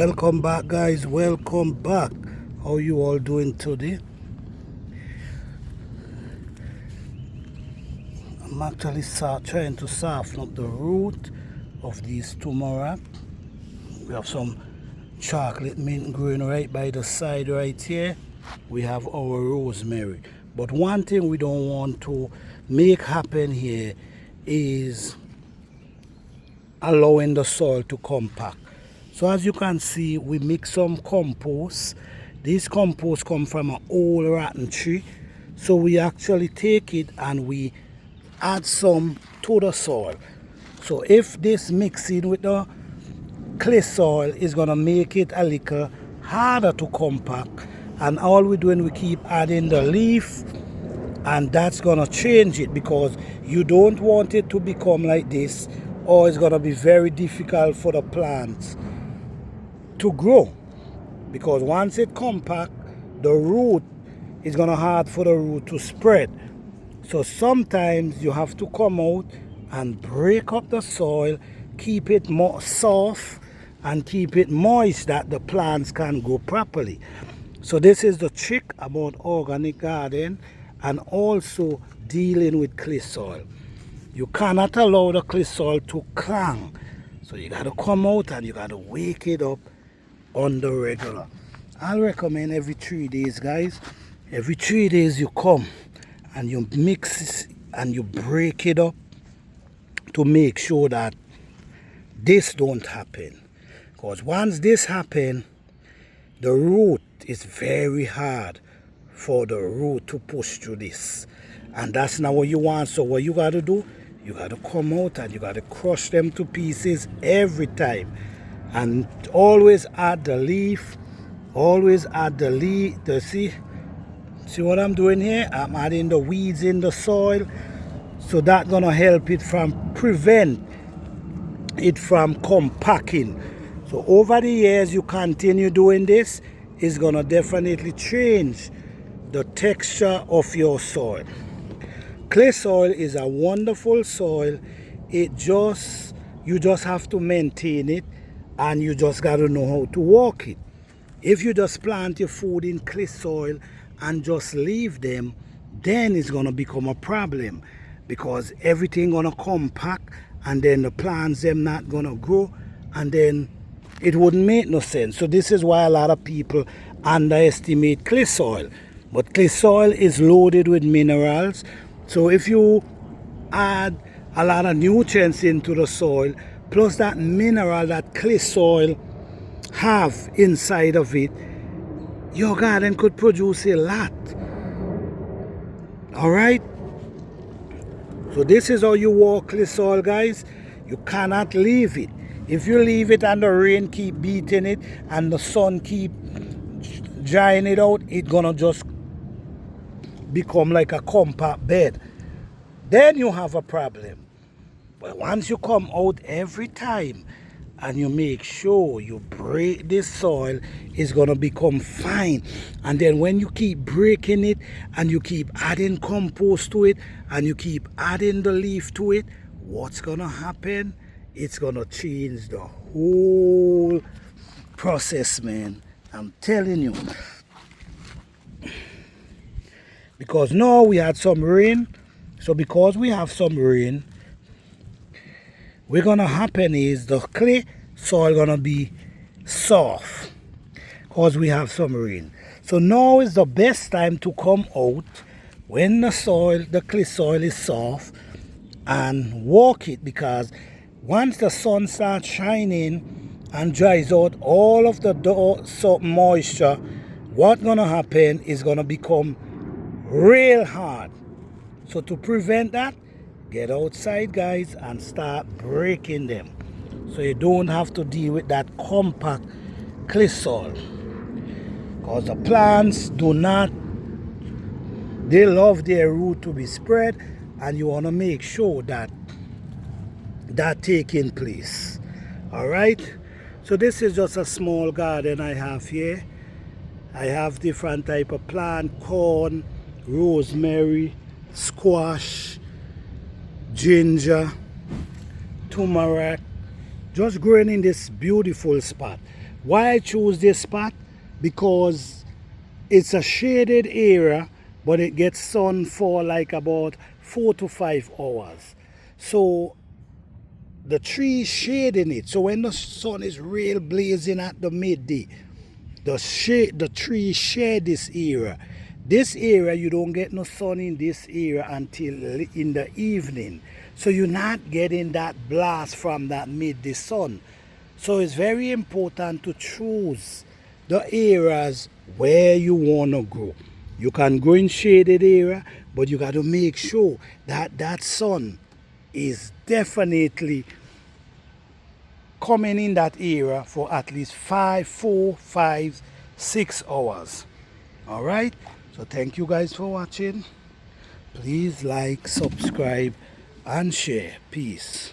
Welcome back, guys. Welcome back. How you all doing today? I'm actually trying to soften up the root of these turmeric. We have some chocolate mint growing right by the side right here. We have our rosemary. But one thing we don't want to make happen here is allowing the soil to compact. So as you can see, we mix some compost. This compost come from an old rotten tree. So we actually take it and we add some to the soil. So if this mixing with the clay soil is gonna make it a little harder to compact, and all we're doing, we keep adding the leaf, and that's gonna change it, because you don't want it to become like this, or it's gonna be very difficult for the plants to grow, because once it compact, the root is gonna hard for the root to spread. So sometimes you have to come out and break up the soil, keep it more soft and keep it moist that the plants can grow properly. So this is the trick about organic garden and also dealing with clay soil. You cannot allow the clay soil to clang. So you got to come out and you got to wake it up on the regular. I'll recommend every 3 days, guys. Every 3 days you come and you mix and you break it up to make sure that this don't happen. Because once this happen, the root is very hard for the root to push through this. And that's not what you want. So what you got to do, you got to come out and you got to crush them to pieces every time. And always add the leaf. Always add the leaf. See what I'm doing here? I'm adding the weeds in the soil. So that's going to help it from prevent it from compacting. So over the years you continue doing this, it's going to definitely change the texture of your soil. Clay soil is a wonderful soil. You just have to maintain it, and you just got to know how to walk it. If you just plant your food in clay soil and just leave them, then it's going to become a problem, because everything going to compact, and then the plants them not going to grow, and then it wouldn't make no sense. So this is why a lot of people underestimate clay soil. But clay soil is loaded with minerals. So if you add a lot of nutrients into the soil, plus that mineral that clay soil have inside of it, your garden could produce a lot. All right? So this is how you walk clay soil, guys. You cannot leave it. If you leave it and the rain keep beating it and the sun keep drying it out, it's gonna just become like a compact bed. Then you have a problem. But once you come out every time and you make sure you break this soil, it's gonna become fine. And then when you keep breaking it and you keep adding compost to it and you keep adding the leaf to it, what's gonna happen? It's gonna change the whole process, man. I'm telling you. Because now we had some rain. So because we have some rain, what's gonna happen is the clay soil gonna be soft, because we have some rain. So now is the best time to come out when the clay soil is soft, and walk it, because once the sun starts shining and dries out all of the moisture, what's gonna happen is gonna become real hard. So to prevent that, get outside, guys, and start breaking them, so you don't have to deal with that compact clay soil. Because the plants they love their root to be spread, and you want to make sure that taking place. All right? So this is just a small garden I have here. I have different type of plant: corn, rosemary, squash, ginger, turmeric, just growing in this beautiful spot. Why I choose this spot? Because it's a shaded area, but it gets sun for like about 4 to 5 hours. So the tree shading it. So when the sun is real blazing at the midday, the tree shade this area. This area, you don't get no sun in this area until in the evening. So you're not getting that blast from that midday sun. So it's very important to choose the areas where you want to grow. You can grow in shaded area, but you got to make sure that that sun is definitely coming in that area for at least 4, 5, 6 hours. All right. So thank you guys for watching. Please like, subscribe, and share. Peace.